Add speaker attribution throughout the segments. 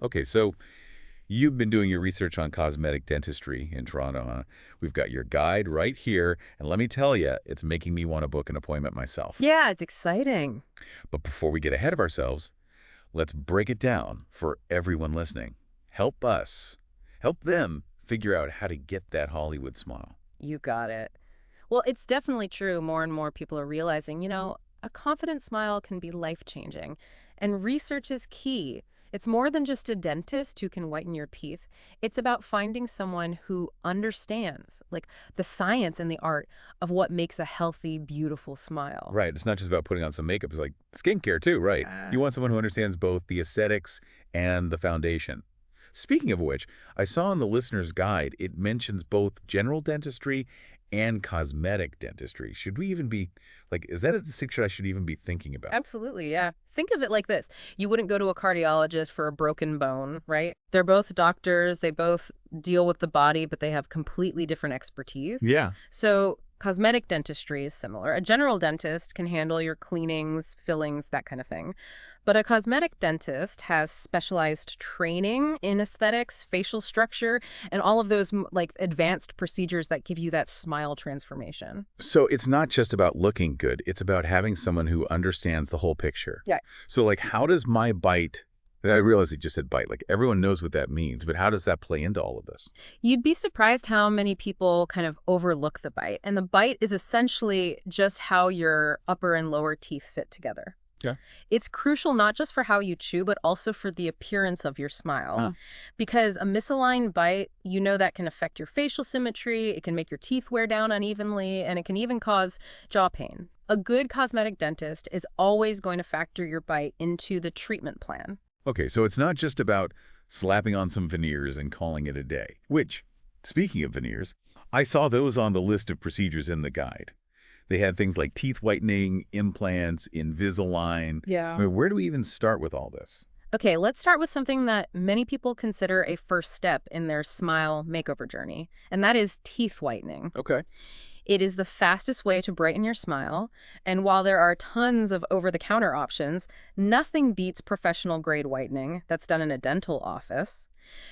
Speaker 1: Okay, so you've been doing your research on cosmetic dentistry in Toronto, huh? We've got your guide right here, and let me tell you, it's making me want to book an appointment myself.
Speaker 2: Yeah, it's exciting.
Speaker 1: But before we get ahead of ourselves, let's break it down for everyone listening. Help us, help them figure out how to get that Hollywood smile.
Speaker 2: You got it. Well, it's definitely true. More and more people are realizing, a confident smile can be life-changing. And research is key. It's more than just a dentist who can whiten your teeth. It's about finding someone who understands, like, the science and the art of what makes a healthy, beautiful smile.
Speaker 1: Right, it's not just about putting on some makeup, it's like skincare too, right? You want someone who understands both the aesthetics and the foundation. Speaking of which, I saw in the listener's guide it mentions both general dentistry and cosmetic dentistry. Should we even be, like, is that a distinction I should even be thinking about?
Speaker 2: Absolutely, yeah. Think of it like this. You wouldn't go to a cardiologist for a broken bone, right? They're both doctors, they both deal with the body, but they have completely different expertise.
Speaker 1: Yeah.
Speaker 2: So, cosmetic dentistry is similar. A general dentist can handle your cleanings, fillings, that kind of thing. But a cosmetic dentist has specialized training in aesthetics, facial structure, and all of those like advanced procedures that give you that smile transformation.
Speaker 1: So it's not just about looking good, it's about having someone who understands the whole picture.
Speaker 2: Yeah.
Speaker 1: So like how does my bite, and I realize you just said bite, like everyone knows what that means, but how does that play into all of this?
Speaker 2: You'd be surprised how many people kind of overlook the bite. And the bite is essentially just how your upper and lower teeth fit together.
Speaker 1: Yeah.
Speaker 2: It's crucial not just for how you chew, but also for the appearance of your smile.
Speaker 1: Huh.
Speaker 2: Because a misaligned bite, that can affect your facial symmetry, it can make your teeth wear down unevenly, and it can even cause jaw pain. A good cosmetic dentist is always going to factor your bite into the treatment plan.
Speaker 1: Okay, so it's not just about slapping on some veneers and calling it a day, which, speaking of veneers, I saw those on the list of procedures in the guide. They had things like teeth whitening, implants, Invisalign. I
Speaker 2: Yeah.
Speaker 1: mean, where do we even start with all this?
Speaker 2: Okay, let's start with something that many people consider a first step in their smile makeover journey, and that is teeth whitening.
Speaker 1: Okay.
Speaker 2: It is the fastest way to brighten your smile, and while there are tons of over-the-counter options, nothing beats professional grade whitening that's done in a dental office.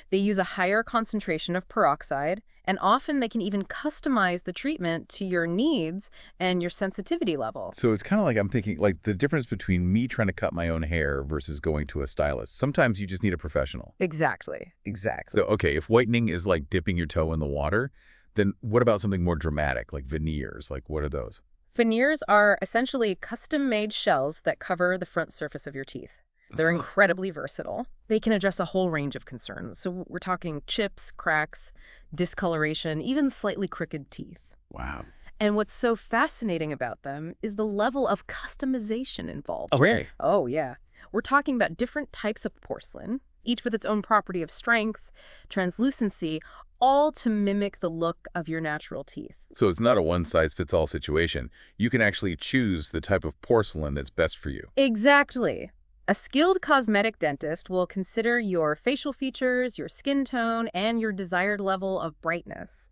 Speaker 2: They use a higher concentration of peroxide, and often they can even customize the treatment to your needs and your sensitivity level.
Speaker 1: So it's kind of like I'm thinking, like the difference between me trying to cut my own hair versus going to a stylist. Sometimes you just need a professional.
Speaker 2: Exactly.
Speaker 1: So,
Speaker 2: Exactly.
Speaker 1: okay, if whitening is like dipping your toe in the water, then what about something more dramatic, like veneers? Like, what are those?
Speaker 2: Veneers are essentially custom-made shells that cover the front surface of your teeth. They're incredibly versatile. They can address a whole range of concerns. So we're talking chips, cracks, discoloration, even slightly crooked teeth.
Speaker 1: Wow.
Speaker 2: And what's so fascinating about them is the level of customization involved.
Speaker 1: Oh, really?
Speaker 2: Oh, yeah. We're talking about different types of porcelain, each with its own property of strength, translucency, all to mimic the look of your natural teeth.
Speaker 1: So it's not a one-size-fits-all situation. You can actually choose the type of porcelain that's best for you.
Speaker 2: Exactly. A skilled cosmetic dentist will consider your facial features, your skin tone, and your desired level of brightness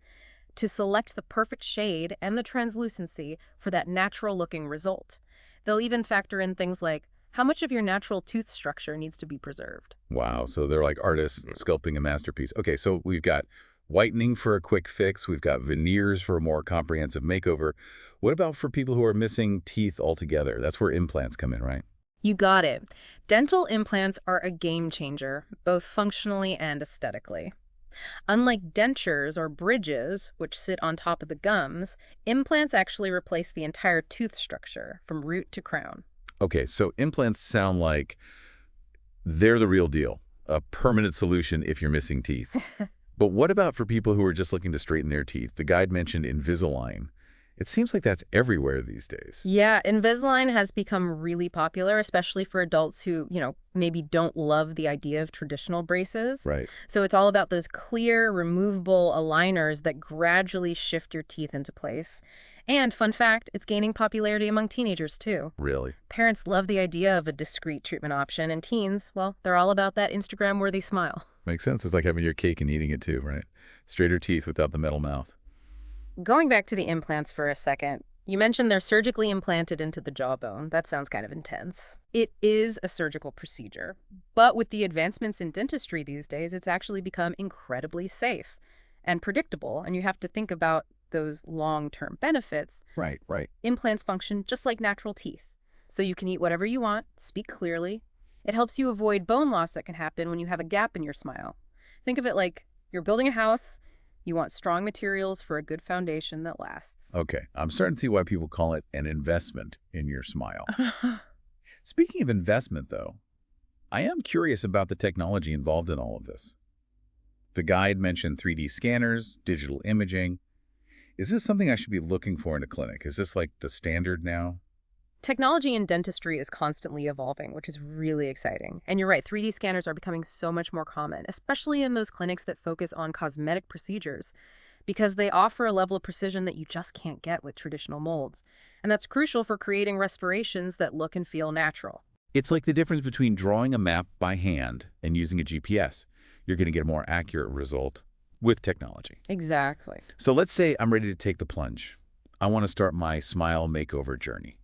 Speaker 2: to select the perfect shade and the translucency for that natural-looking result. They'll even factor in things like how much of your natural tooth structure needs to be preserved.
Speaker 1: Wow, so they're like artists sculpting a masterpiece. Okay, so we've got whitening for a quick fix. We've got veneers for a more comprehensive makeover. What about for people who are missing teeth altogether? That's where implants come in, right?
Speaker 2: You got it. Dental implants are a game changer, both functionally and aesthetically. Unlike dentures or bridges, which sit on top of the gums, implants actually replace the entire tooth structure from root to crown.
Speaker 1: Okay, so implants sound like they're the real deal, a permanent solution if you're missing teeth. But what about for people who are just looking to straighten their teeth? The guide mentioned Invisalign. It seems like that's everywhere these days.
Speaker 2: Yeah, Invisalign has become really popular, especially for adults who, maybe don't love the idea of traditional braces.
Speaker 1: Right.
Speaker 2: So it's all about those clear, removable aligners that gradually shift your teeth into place. And fun fact, it's gaining popularity among teenagers too.
Speaker 1: Really?
Speaker 2: Parents love the idea of a discreet treatment option, and teens, well, they're all about that Instagram-worthy smile.
Speaker 1: Makes sense. It's like having your cake and eating it too, right? Straighter teeth without the metal mouth.
Speaker 2: Going back to the implants for a second, You mentioned they're surgically implanted into the jawbone. That sounds kind of intense. It is a surgical procedure, but with the advancements in dentistry these days, it's actually become incredibly safe and predictable, and you have to think about those long-term benefits.
Speaker 1: Right, right.
Speaker 2: Implants function just like natural teeth, so you can eat whatever you want, speak clearly. It helps you avoid bone loss that can happen when you have a gap in your smile. Think of it like you're building a house. You want strong materials for a good foundation that lasts.
Speaker 1: Okay, I'm starting to see why people call it an investment in your smile. Speaking of investment, though, I am curious about the technology involved in all of this. The guide mentioned 3D scanners, digital imaging. Is this something I should be looking for in a clinic? Is this like the standard now?
Speaker 2: Technology in dentistry is constantly evolving, which is really exciting. And you're right, 3D scanners are becoming so much more common, especially in those clinics that focus on cosmetic procedures, because they offer a level of precision that you just can't get with traditional molds. And that's crucial for creating restorations that look and feel natural.
Speaker 1: It's like the difference between drawing a map by hand and using a GPS. You're going to get a more accurate result with technology.
Speaker 2: Exactly.
Speaker 1: So let's say I'm ready to take the plunge. I want to start my smile makeover journey.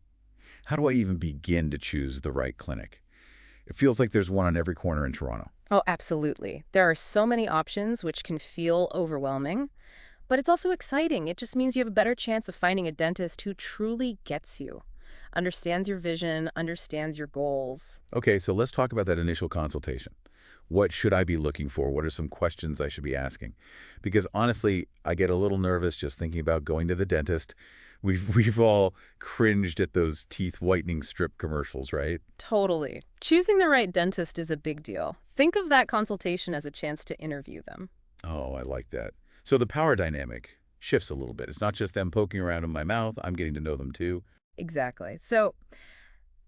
Speaker 1: How do I even begin to choose the right clinic? It feels like there's one on every corner in Toronto.
Speaker 2: Oh, absolutely. There are so many options which can feel overwhelming, but it's also exciting. It just means you have a better chance of finding a dentist who truly gets you, understands your vision, understands your goals.
Speaker 1: Okay, so let's talk about that initial consultation. What should I be looking for? What are some questions I should be asking? Because honestly, I get a little nervous just thinking about going to the dentist. We've all cringed at those teeth whitening strip commercials, right?
Speaker 2: Totally. Choosing the right dentist is a big deal. Think of that consultation as a chance to interview them.
Speaker 1: Oh, I like that. So the power dynamic shifts a little bit. It's not just them poking around in my mouth. I'm getting to know them too.
Speaker 2: Exactly. So,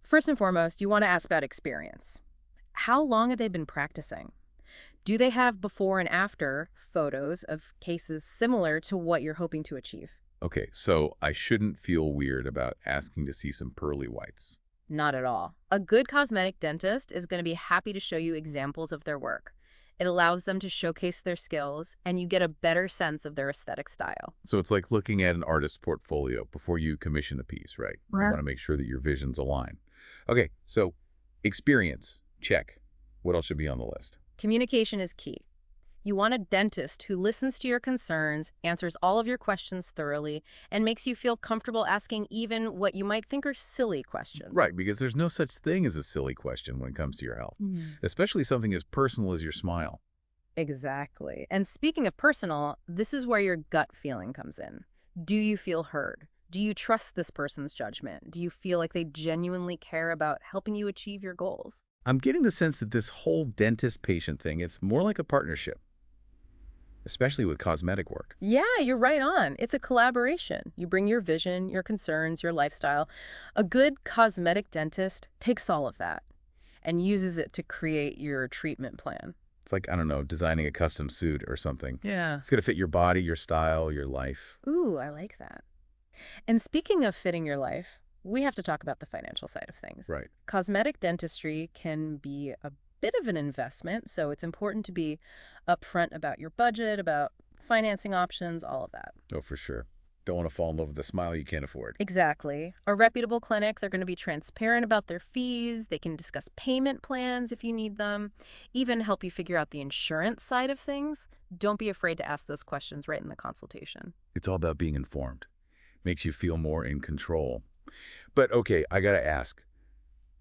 Speaker 2: first and foremost, you want to ask about experience. How long have they been practicing? Do they have before and after photos of cases similar to what you're hoping to achieve?
Speaker 1: Okay, so I shouldn't feel weird about asking to see some pearly whites.
Speaker 2: Not at all. A good cosmetic dentist is going to be happy to show you examples of their work. It allows them to showcase their skills, and you get a better sense of their aesthetic style.
Speaker 1: So it's like looking at an artist's portfolio before you commission a piece, right? You
Speaker 2: Right.
Speaker 1: want to make sure that your visions align. Okay, so experience, check. What else should be on the list?
Speaker 2: Communication is key. You want a dentist who listens to your concerns, answers all of your questions thoroughly, and makes you feel comfortable asking even what you might think are silly questions.
Speaker 1: Right, because there's no such thing as a silly question when it comes to your health, especially something as personal as your smile.
Speaker 2: Exactly. And speaking of personal, this is where your gut feeling comes in. Do you feel heard? Do you trust this person's judgment? Do you feel like they genuinely care about helping you achieve your goals?
Speaker 1: I'm getting the sense that this whole dentist-patient thing, it's more like a partnership, especially with cosmetic work.
Speaker 2: Yeah, you're right on. It's a collaboration. You bring your vision, your concerns, your lifestyle. A good cosmetic dentist takes all of that and uses it to create your treatment plan.
Speaker 1: It's like, I don't know, designing a custom suit or something.
Speaker 2: Yeah.
Speaker 1: It's going to fit your body, your style, your life.
Speaker 2: Ooh, I like that. And speaking of fitting your life, we have to talk about the financial side of things.
Speaker 1: Right.
Speaker 2: Cosmetic dentistry can be a bit of an investment, so it's important to be upfront about your budget, about financing options, all of that.
Speaker 1: Oh, for sure. Don't want to fall in love with a smile you can't afford.
Speaker 2: Exactly. A reputable clinic, they're going to be transparent about their fees. They can discuss payment plans if you need them, even help you figure out the insurance side of things. Don't be afraid to ask those questions right in the consultation.
Speaker 1: It's all about being informed. Makes you feel more in control. But okay, I gotta ask,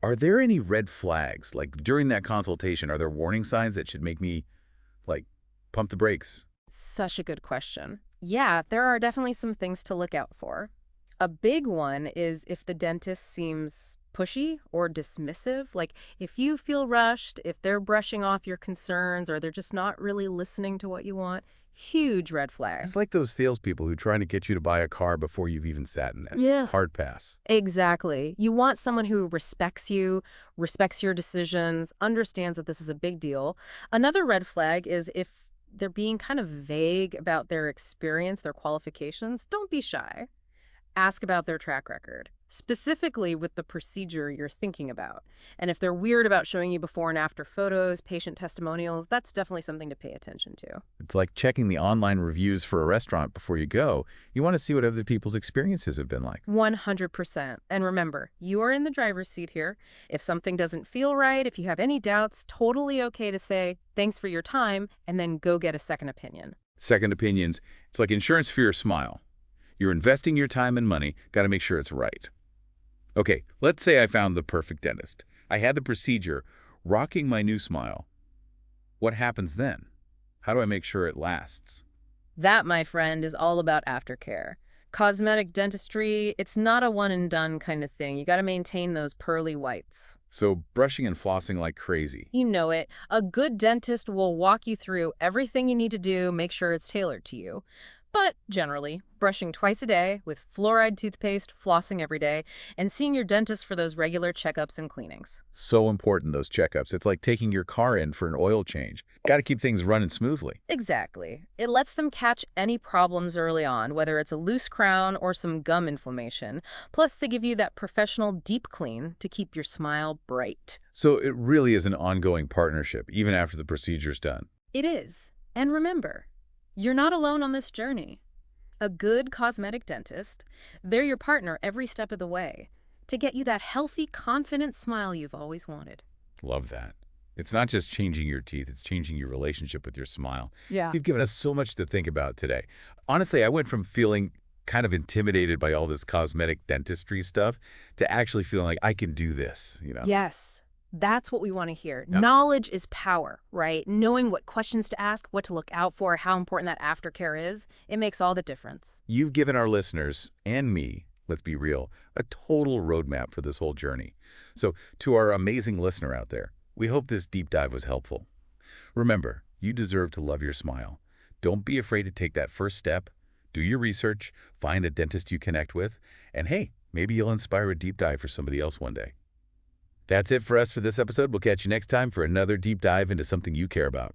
Speaker 1: are there any red flags? Like during that consultation, are there warning signs that should make me, like, pump the brakes?
Speaker 2: Such a good question. Yeah, there are definitely some things to look out for. A big one is if the dentist seems pushy or dismissive, like if you feel rushed, if they're brushing off your concerns, or they're just not really listening to what you want, huge red flag.
Speaker 1: It's like those salespeople who trying to get you to buy a car before you've even sat in it.
Speaker 2: Yeah.
Speaker 1: Hard pass.
Speaker 2: Exactly. You want someone who respects you, respects your decisions, understands that this is a big deal. Another red flag is if they're being kind of vague about their experience, their qualifications. Don't be shy. Ask about their track record. specifically with the procedure you're thinking about. And if they're weird about showing you before and after photos, patient testimonials, that's definitely something to pay attention to.
Speaker 1: It's like checking the online reviews for a restaurant before you go. You want to see what other people's experiences have been like.
Speaker 2: 100%. And remember, you are in the driver's seat here. If something doesn't feel right, if you have any doubts, totally okay to say, thanks for your time, and then go get a second opinion.
Speaker 1: Second opinions, it's like insurance for your smile. You're investing your time and money, got to make sure it's right. Okay, let's say I found the perfect dentist. I had the procedure, rocking my new smile. What happens then? How do I make sure it lasts?
Speaker 2: That, my friend, is all about aftercare. Cosmetic dentistry, it's not a one and done kind of thing. You got to maintain those pearly whites.
Speaker 1: So brushing and flossing like crazy.
Speaker 2: You know it. A good dentist will walk you through everything you need to do, make sure it's tailored to you. But generally, brushing twice a day with fluoride toothpaste, flossing every day, and seeing your dentist for those regular checkups and cleanings.
Speaker 1: So important, those checkups. It's like taking your car in for an oil change. Got to keep things running smoothly.
Speaker 2: Exactly. It lets them catch any problems early on, whether it's a loose crown or some gum inflammation. Plus, they give you that professional deep clean to keep your smile bright.
Speaker 1: So it really is an ongoing partnership, even after the procedure's done.
Speaker 2: It is. And remember, you're not alone on this journey. A good cosmetic dentist, they're your partner every step of the way to get you that healthy, confident smile you've always wanted.
Speaker 1: Love that. It's not just changing your teeth, it's changing your relationship with your smile.
Speaker 2: Yeah.
Speaker 1: You've given us so much to think about today. Honestly, I went from feeling kind of intimidated by all this cosmetic dentistry stuff to actually feeling like I can do this.
Speaker 2: Yes. That's what we want to hear.
Speaker 1: Yep.
Speaker 2: Knowledge is power, right? Knowing what questions to ask, what to look out for, how important that aftercare is, it makes all the difference.
Speaker 1: You've given our listeners, and me, let's be real, a total roadmap for this whole journey. So to our amazing listener out there, we hope this deep dive was helpful. Remember, you deserve to love your smile. Don't be afraid to take that first step. Do your research, find a dentist you connect with, and hey, maybe you'll inspire a deep dive for somebody else one day. That's it for us for this episode. We'll catch you next time for another deep dive into something you care about.